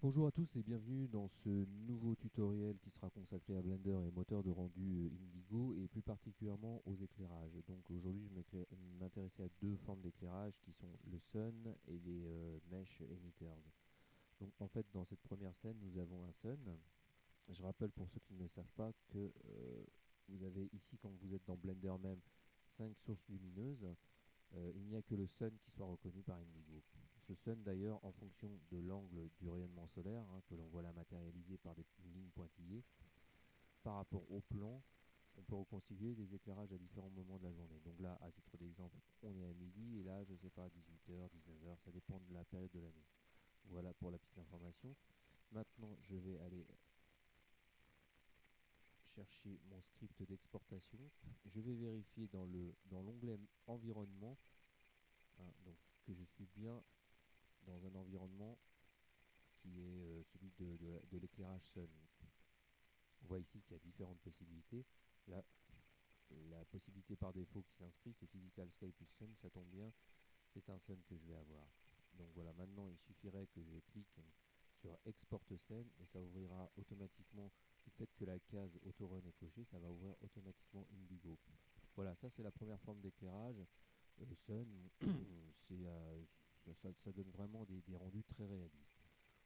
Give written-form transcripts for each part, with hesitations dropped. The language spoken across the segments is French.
Bonjour à tous et bienvenue dans ce nouveau tutoriel qui sera consacré à Blender et moteur de rendu Indigo et plus particulièrement aux éclairages. Donc aujourd'hui je vais m'intéresser à deux formes d'éclairage qui sont le sun et les mesh emitters. Donc en fait dans cette première scène nous avons un sun. Je rappelle pour ceux qui ne le savent pas que vous avez ici quand vous êtes dans Blender même 5 sources lumineuses. Il n'y a que le sun qui soit reconnu par Indigo. Ce sun d'ailleurs en fonction de l'angle du rayonnement solaire, que l'on voit là matérialisé par des lignes pointillées, par rapport au plan, on peut reconstituer des éclairages à différents moments de la journée. Donc là, à titre d'exemple, on est à midi et là, je sais pas, 18h, 19h, ça dépend de la période de l'année. Voilà pour la petite information. Maintenant, je vais aller chercher mon script d'exportation. Je vais vérifier dans l'onglet environnement, donc que je suis bien dans un environnement qui est celui de l'éclairage sun. On voit ici qu'il y a différentes possibilités. Là, la possibilité par défaut qui s'inscrit, c'est Physical Sky plus Sun, ça tombe bien, c'est un sun que je vais avoir. Donc voilà, maintenant il suffirait que je clique sur Export Scène et ça ouvrira automatiquement, du fait que la case Autorun est cochée, ça va ouvrir automatiquement Indigo. Voilà, ça c'est la première forme d'éclairage. Sun, ça donne vraiment des rendus très réalistes.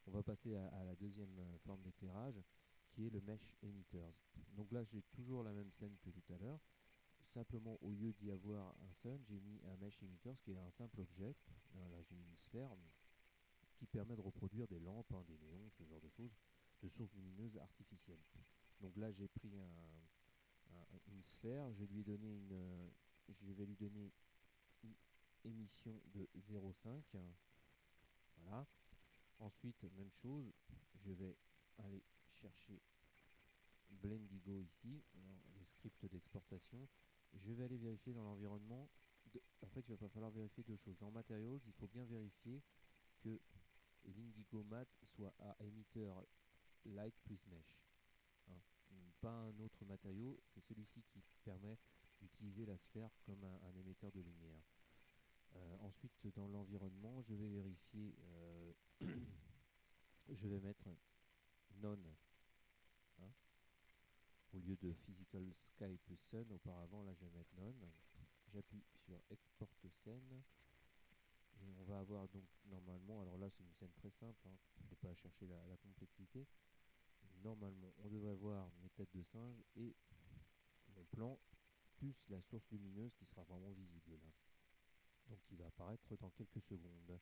On va passer à la deuxième forme d'éclairage qui est le Mesh Emitters. Donc là j'ai toujours la même scène que tout à l'heure. Simplement au lieu d'y avoir un sun, j'ai mis un Mesh Emitters qui est un simple objet. Là j'ai mis une sphère qui permet de reproduire des lampes, des néons, ce genre de choses, de sources lumineuses artificielles. Donc là j'ai pris une sphère, je vais lui donner une émission de 0,5. Voilà. Ensuite, même chose, je vais aller chercher Blendigo ici, dans les scripts d'exportation. Je vais aller vérifier dans l'environnement. En fait, il va falloir vérifier deux choses. Dans Materials, il faut bien vérifier que l'Indigo Matte soit à émetteur Light plus Mesh. Hein. Pas un autre matériau, c'est celui-ci qui permet d'utiliser la sphère comme un émetteur de lumière. Ensuite, dans l'environnement, je vais vérifier, je vais mettre None. Hein. Au lieu de Physical Sky plus Sun, auparavant, là je vais mettre None. J'appuie sur Export scène. Et on va avoir donc normalement, alors là c'est une scène très simple, je ne vais pas chercher la complexité. Normalement, on devrait voir mes têtes de singe et mon plan, plus la source lumineuse qui sera vraiment visible là. Donc qui va apparaître dans quelques secondes.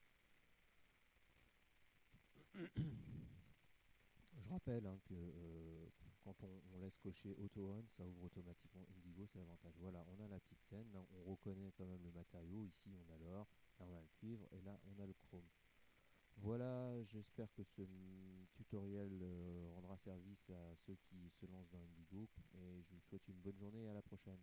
Je rappelle que quand on laisse cocher Auto On, ça ouvre automatiquement Indigo, c'est l'avantage. Voilà, on a la petite scène, on reconnaît quand même le matériau. Ici on a l'or, là on a le cuivre et là on a le chrome. Voilà, j'espère que ce tutoriel rendra service à ceux qui se lancent dans Indigo et je vous souhaite une bonne journée et à la prochaine.